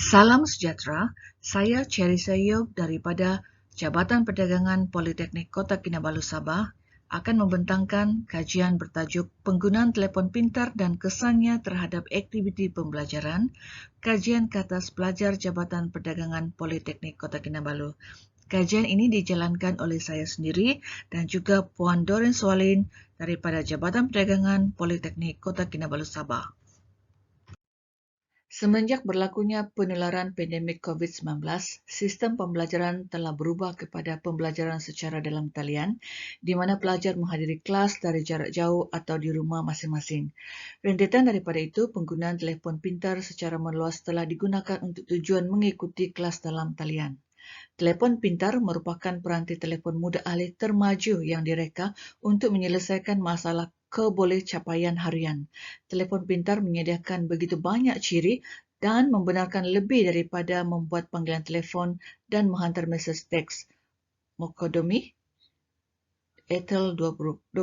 Salam sejahtera, saya Cherry Sayub daripada Jabatan Perdagangan Politeknik Kota Kinabalu Sabah akan membentangkan kajian bertajuk Penggunaan Telefon Pintar dan Kesannya Terhadap Aktiviti Pembelajaran, kajian ke atas pelajar Jabatan Perdagangan Politeknik Kota Kinabalu. Kajian ini dijalankan oleh saya sendiri dan juga Puan Doreen Swalin daripada Jabatan Perdagangan Politeknik Kota Kinabalu Sabah. Semenjak berlakunya penularan pandemik COVID-19, sistem pembelajaran telah berubah kepada pembelajaran secara dalam talian, di mana pelajar menghadiri kelas dari jarak jauh atau di rumah masing-masing. Rentetan daripada itu, penggunaan telefon pintar secara meluas telah digunakan untuk tujuan mengikuti kelas dalam talian. Telefon pintar merupakan peranti telefon mudah alih termaju yang direka untuk menyelesaikan masalah kebolehcapaian harian. Telefon pintar menyediakan begitu banyak ciri dan membenarkan lebih daripada membuat panggilan telefon dan menghantar mesej teks. Mokodomi Etel 2020.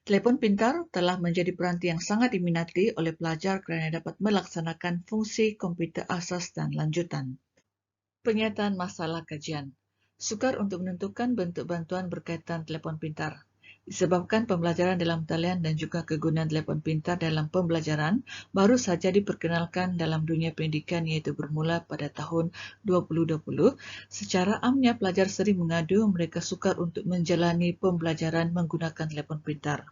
Telefon pintar telah menjadi peranti yang sangat diminati oleh pelajar kerana dapat melaksanakan fungsi komputer asas dan lanjutan. Penyataan masalah kajian. Sukar untuk menentukan bentuk bantuan berkaitan telefon pintar. Disebabkan pembelajaran dalam talian dan juga kegunaan telefon pintar dalam pembelajaran baru saja diperkenalkan dalam dunia pendidikan iaitu bermula pada tahun 2020, secara amnya pelajar sering mengadu mereka sukar untuk menjalani pembelajaran menggunakan telefon pintar.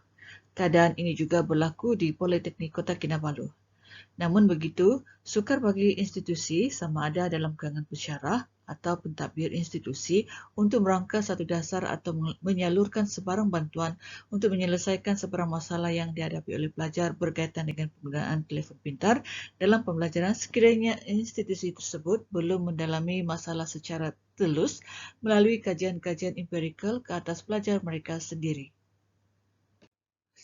Keadaan ini juga berlaku di Politeknik Kota Kinabalu. Namun begitu, sukar bagi institusi sama ada dalam kalangan pensyarah atau pentadbir institusi untuk merangka satu dasar atau menyalurkan sebarang bantuan untuk menyelesaikan sebarang masalah yang dihadapi oleh pelajar berkaitan dengan penggunaan telefon pintar dalam pembelajaran sekiranya institusi tersebut belum mendalami masalah secara telus melalui kajian-kajian empirikal ke atas pelajar mereka sendiri.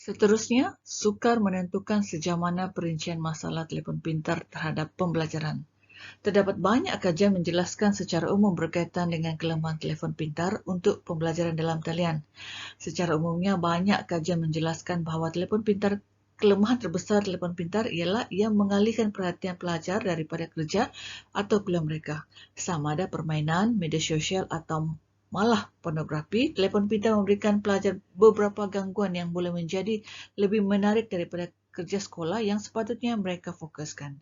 Seterusnya, sukar menentukan sejauh mana perincian masalah telefon pintar terhadap pembelajaran. Terdapat banyak kajian menjelaskan secara umum berkaitan dengan kelemahan telefon pintar untuk pembelajaran dalam talian. Secara umumnya, banyak kajian menjelaskan bahawa kelemahan terbesar telefon pintar ialah ia mengalihkan perhatian pelajar daripada kerja atau kuliah mereka, sama ada permainan, media sosial atau malah pornografi. Telefon pintar memberikan pelajar beberapa gangguan yang boleh menjadi lebih menarik daripada kerja sekolah yang sepatutnya mereka fokuskan.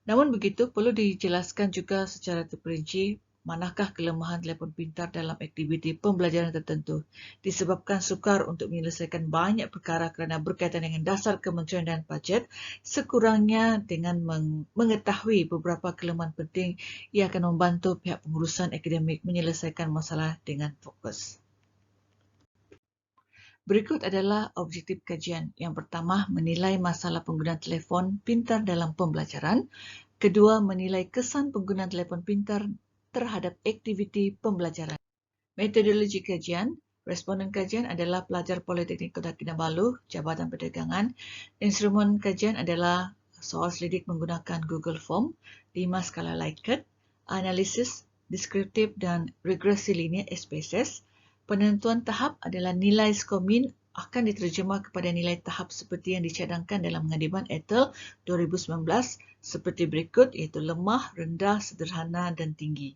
Namun begitu, perlu dijelaskan juga secara terperinci manakah kelemahan telefon pintar dalam aktiviti pembelajaran tertentu. Disebabkan sukar untuk menyelesaikan banyak perkara kerana berkaitan dengan dasar kementerian dan bajet, sekurangnya dengan mengetahui beberapa kelemahan penting, ia akan membantu pihak pengurusan akademik menyelesaikan masalah dengan fokus. Berikut adalah objektif kajian. Yang pertama, menilai masalah penggunaan telefon pintar dalam pembelajaran. Kedua, menilai kesan penggunaan telefon pintar terhadap aktiviti pembelajaran. Metodologi kajian. Responden kajian adalah pelajar Politeknik Kota Kinabalu, Jabatan Perdagangan. Instrumen kajian adalah soal selidik menggunakan Google Form, 5 skala Likert, analisis deskriptif dan regresi linear SPSS. Penentuan tahap adalah nilai skor min akan diterjemah kepada nilai tahap seperti yang dicadangkan dalam pengadiban Etel 2019 seperti berikut iaitu lemah, rendah, sederhana dan tinggi.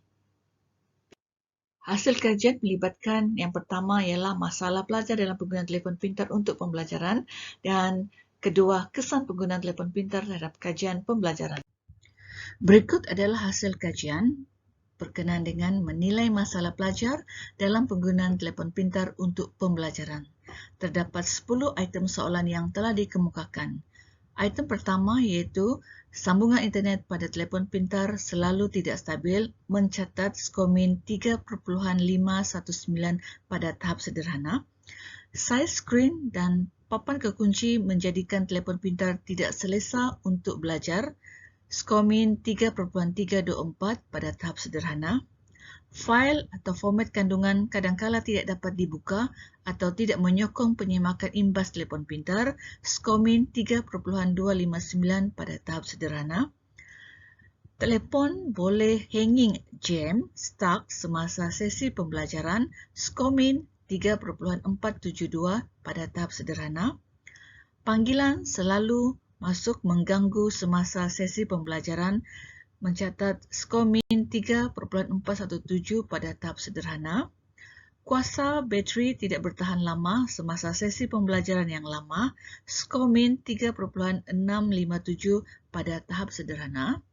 Hasil kajian melibatkan yang pertama ialah masalah pelajar dalam penggunaan telefon pintar untuk pembelajaran dan kedua kesan penggunaan telefon pintar terhadap kajian pembelajaran. Berikut adalah hasil kajian berkenaan dengan menilai masalah pelajar dalam penggunaan telefon pintar untuk pembelajaran. Terdapat 10 item soalan yang telah dikemukakan. Item pertama iaitu sambungan internet pada telefon pintar selalu tidak stabil, mencatat skor min 3.519 pada tahap sederhana. Saiz skrin dan papan kekunci menjadikan telefon pintar tidak selesa untuk belajar. Skor min 3.324 pada tahap sederhana. Fail atau format kandungan kadangkala tidak dapat dibuka atau tidak menyokong penyimakan imbas telefon pintar. Skor min 3.259 pada tahap sederhana. Telefon boleh hanging jam, stuck semasa sesi pembelajaran. Skor min 3.472 pada tahap sederhana. Panggilan selalu masuk mengganggu semasa sesi pembelajaran. mencatat skor min 3.417 pada tahap sederhana. Kuasa bateri tidak bertahan lama semasa sesi pembelajaran yang lama, skor min 3.657 pada tahap sederhana.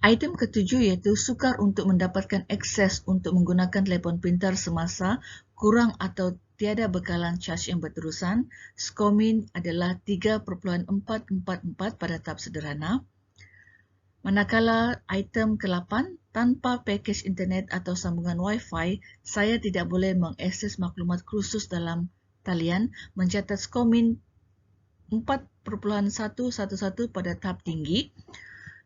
Item ketujuh iaitu sukar untuk mendapatkan akses untuk menggunakan telefon pintar semasa kurang atau tiada bekalan caj yang berterusan, skor min adalah 3.444 pada tahap sederhana. Manakala item ke-8, tanpa pakej internet atau sambungan Wi-Fi, saya tidak boleh mengakses maklumat khusus dalam talian, mencatat skor min 4.111 pada tahap tinggi.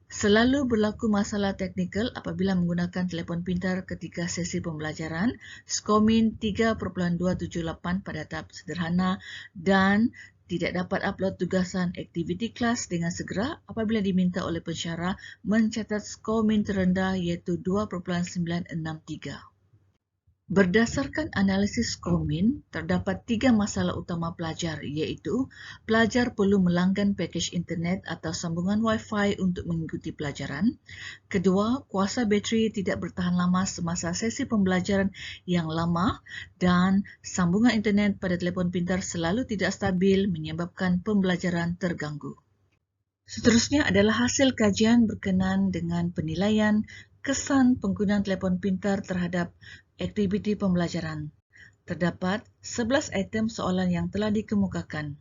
Selalu berlaku masalah teknikal apabila menggunakan telefon pintar ketika sesi pembelajaran, skor min 3.278 pada tahap sederhana dan tidak dapat upload tugasan aktiviti kelas dengan segera apabila diminta oleh pensyarah, mencatat skor min terendah iaitu 2.963. Berdasarkan analisis skor min, terdapat 3 masalah utama pelajar iaitu pelajar perlu melanggan pakej internet atau sambungan Wi-Fi untuk mengikuti pelajaran. Kedua, kuasa bateri tidak bertahan lama semasa sesi pembelajaran yang lama dan sambungan internet pada telefon pintar selalu tidak stabil menyebabkan pembelajaran terganggu. Seterusnya adalah hasil kajian berkenaan dengan penilaian kesan penggunaan telefon pintar terhadap aktiviti pembelajaran. Terdapat 11 item soalan yang telah dikemukakan.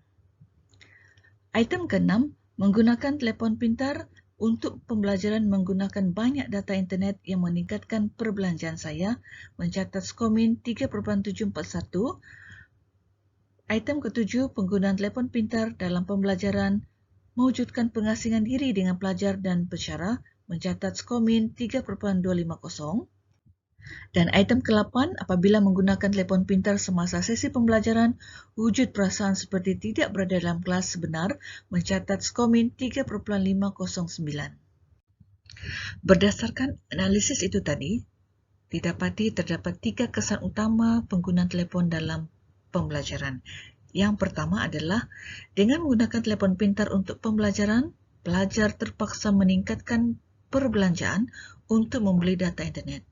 Item ke-6, menggunakan telefon pintar untuk pembelajaran menggunakan banyak data internet yang meningkatkan perbelanjaan saya, mencatat skor min 3.741. Item ke-7, penggunaan telefon pintar dalam pembelajaran mewujudkan pengasingan diri dengan pelajar dan pensyarah, mencatat skor min 3.250. Dan item ke-8, apabila menggunakan telefon pintar semasa sesi pembelajaran, wujud perasaan seperti tidak berada dalam kelas sebenar, mencatat skor min 3.509. Berdasarkan analisis itu tadi, didapati terdapat 3 kesan utama penggunaan telefon dalam pembelajaran. Yang pertama adalah, dengan menggunakan telefon pintar untuk pembelajaran, pelajar terpaksa meningkatkan perbelanjaan untuk membeli data internet.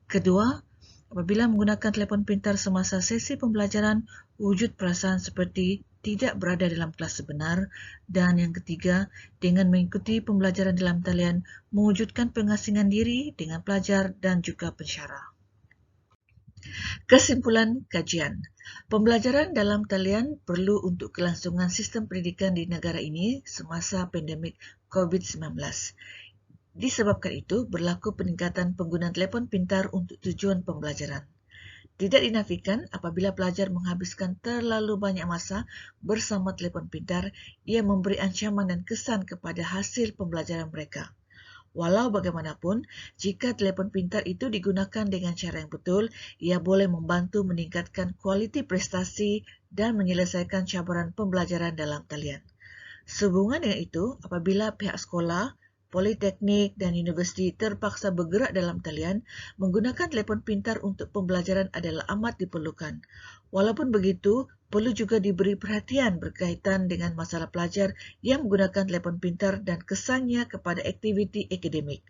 Kedua, apabila menggunakan telefon pintar semasa sesi pembelajaran, wujud perasaan seperti tidak berada dalam kelas sebenar. Dan yang ketiga, dengan mengikuti pembelajaran dalam talian, mewujudkan pengasingan diri dengan pelajar dan juga pensyarah. Kesimpulan kajian. Pembelajaran dalam talian perlu untuk kelangsungan sistem pendidikan di negara ini semasa pandemik COVID-19. Disebabkan itu, berlaku peningkatan penggunaan telefon pintar untuk tujuan pembelajaran. Tidak dinafikan apabila pelajar menghabiskan terlalu banyak masa bersama telefon pintar, ia memberi ancaman dan kesan kepada hasil pembelajaran mereka. Walau bagaimanapun, jika telefon pintar itu digunakan dengan cara yang betul, ia boleh membantu meningkatkan kualiti prestasi dan menyelesaikan cabaran pembelajaran dalam talian. Sehubungan dengan itu, apabila pihak sekolah, politeknik dan universiti terpaksa bergerak dalam talian, menggunakan telefon pintar untuk pembelajaran adalah amat diperlukan. Walaupun begitu, perlu juga diberi perhatian berkaitan dengan masalah pelajar yang menggunakan telefon pintar dan kesannya kepada aktiviti akademik.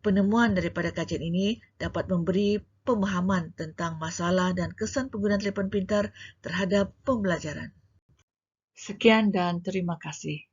Penemuan daripada kajian ini dapat memberi pemahaman tentang masalah dan kesan penggunaan telefon pintar terhadap pembelajaran. Sekian dan terima kasih.